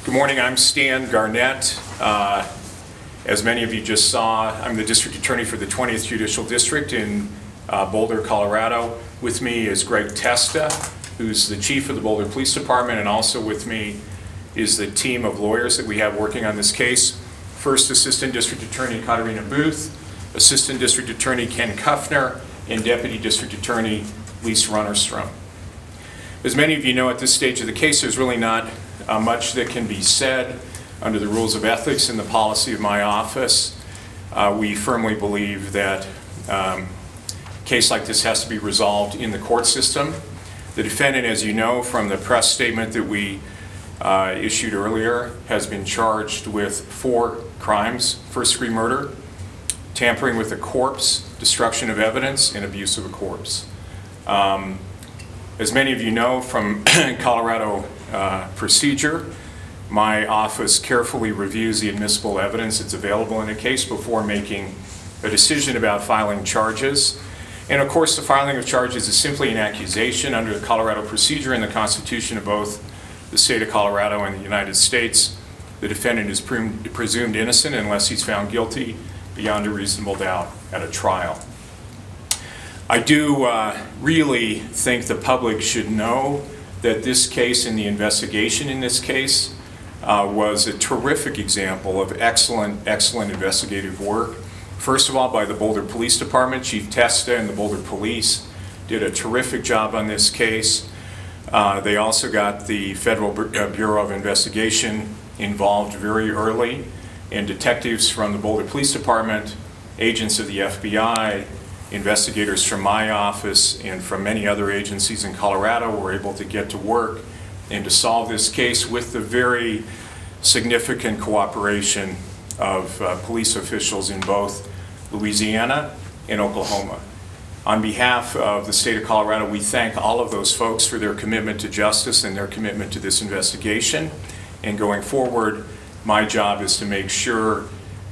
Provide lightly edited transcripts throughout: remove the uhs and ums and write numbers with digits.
Good morning, I'm Stan Garnett. As many of you just saw, I'm the District Attorney for the 20th Judicial District in Boulder, Colorado. With me is Greg Testa, who's the Chief of the Boulder Police Department, and also with me is the team of lawyers that we have working on this case. First Assistant District Attorney Katarina Booth, Assistant District Attorney Ken Kuffner, and Deputy District Attorney Lisa Runnerstrom. As many of you know, at this stage of the case, there's really not much that can be said under the rules of ethics and the policy of my office. We firmly believe that a case like this has to be resolved in the court system. The defendant, as you know from the press statement that we issued earlier, has been charged with 4 crimes: first-degree murder, tampering with a corpse, destruction of evidence, and abuse of a corpse. As many of you know from Colorado procedure, my office carefully reviews the admissible evidence that's available in a case before making a decision about filing charges. And of course, the filing of charges is simply an accusation under the Colorado procedure and the Constitution of both the state of Colorado and the United States. The defendant is presumed innocent unless he's found guilty beyond a reasonable doubt at a trial. I do really think the public should know that this case and the investigation in this case was a terrific example of excellent investigative work. First of all, by the Boulder Police Department. Chief Testa and the Boulder Police did a terrific job on this case. They also got the Federal Bureau of Investigation involved very early, and detectives from the Boulder Police Department, agents of the FBI, investigators from my office, and from many other agencies in Colorado were able to get to work and to solve this case with the very significant cooperation of police officials in both Louisiana and Oklahoma. On behalf of the state of Colorado, we thank all of those folks for their commitment to justice and their commitment to this investigation. And going forward, my job is to make sure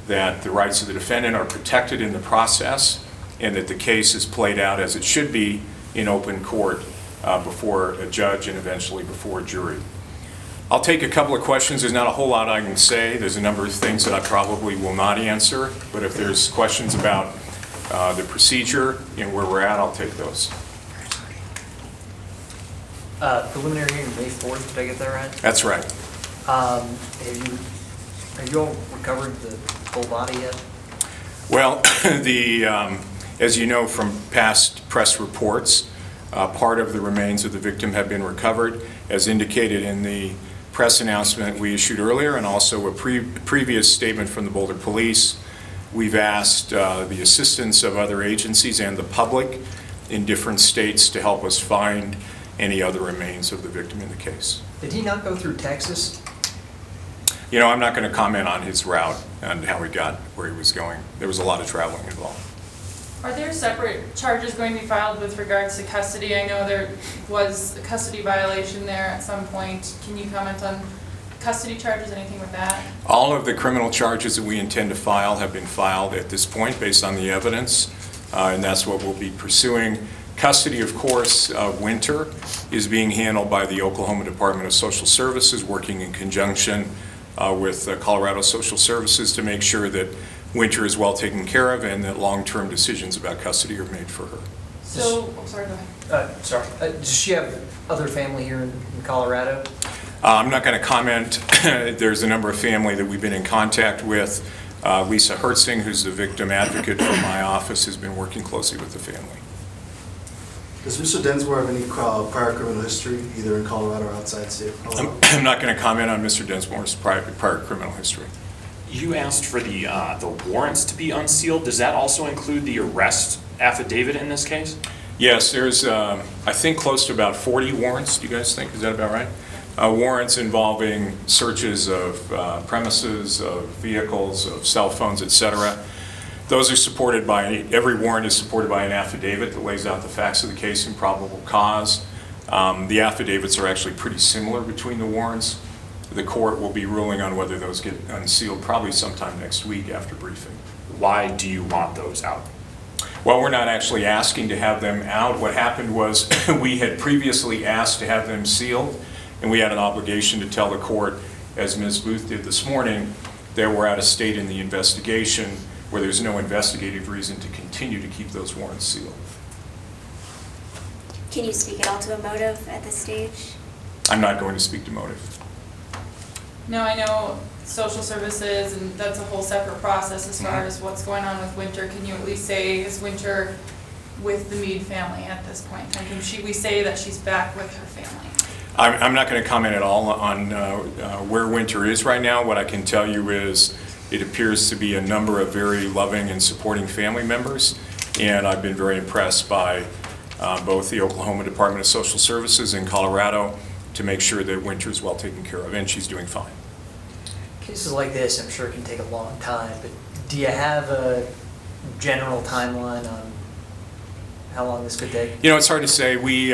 that the rights of the defendant are protected in the process and that the case is played out as it should be in open court before a judge and eventually before a jury. I'll take a couple of questions. There's not a whole lot I can say. There's a number of things that I probably will not answer, but if there's questions about the procedure and where we're at, I'll take those. Preliminary hearing May 4th, did I get that right? That's right. Have you all recovered the full body yet? Well, as you know from past press reports, part of the remains of the victim have been recovered, as indicated in the press announcement we issued earlier, and also a previous statement from the Boulder Police. We've asked the assistance of other agencies and the public in different states to help us find any other remains of the victim in the case. Did he not go through Texas? You know, I'm not going to comment on his route and how he got where he was going. There was a lot of traveling involved. Are there separate charges going to be filed with regards to custody? I know there was a custody violation there at some point. Can you comment on custody charges, anything with that? All of the criminal charges that we intend to file have been filed at this point based on the evidence, and that's what we'll be pursuing. Custody, of course, of Winter is being handled by the Oklahoma Department of Social Services, working in conjunction with Colorado Social Services to make sure that Winter is well taken care of and that long-term decisions about custody are made for her. So, sorry, go ahead. Does she have other family here in Colorado? I'm not going to comment. There's a number of family that we've been in contact with. Lisa Hertzing, who's the victim advocate from my office, has been working closely with the family. Does Mr. Densmore have any prior criminal history, either in Colorado or outside state of Colorado? I'm not going to comment on Mr. Densmore's prior criminal history. You asked for the warrants to be unsealed. Does that also include the arrest affidavit in this case? Yes, there's, I think, close to about 40 warrants. Do you guys think? Is that about right? Warrants involving searches of premises, of vehicles, of cell phones, etc. Those are supported by, every warrant is supported by an affidavit that lays out the facts of the case and probable cause. The affidavits are actually pretty similar between the warrants. The court will be ruling on whether those get unsealed probably sometime next week after briefing. Why do you want those out? Well, we're not actually asking to have them out. What happened was we had previously asked to have them sealed, and we had an obligation to tell the court as Ms. Booth did this morning, that we're at a state in the investigation where there's no investigative reason to continue to keep those warrants sealed. Can you speak at all to a motive at this stage? I'm not going to speak to motive. No, I know social services, and that's a whole separate process as far as what's going on with Winter. Can you at least say, is Winter with the Mead family at this point? Can we say that she's back with her family? I'm not going to comment at all on where Winter is right now. What I can tell you is it appears to be a number of very loving and supporting family members, and I've been very impressed by both the Oklahoma Department of Social Services and Colorado to make sure that Winter is well taken care of, and she's doing fine. Cases like this, I'm sure, can take a long time, but do you have a general timeline on how long this could take? You know, it's hard to say. We've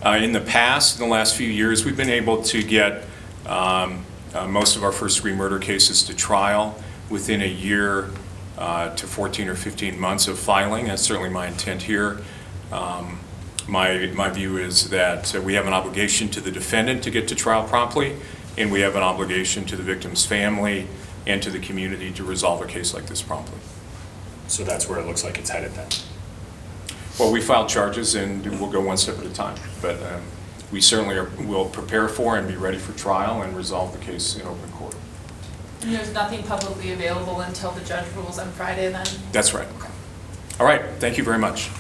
in the past, in the last few years, we've been able to get most of our first-degree murder cases to trial within a year to 14 or 15 months of filing. That's certainly my intent here. My view is that we have an obligation to the defendant to get to trial promptly, and we have an obligation to the victim's family and to the community to resolve a case like this promptly. So that's where it looks like it's headed then. Well, we filed charges, and we'll go one step at a time. But we certainly will prepare for and be ready for trial and resolve the case in open court. And there's nothing publicly available until the judge rules on Friday then? That's right. All right. Thank you very much.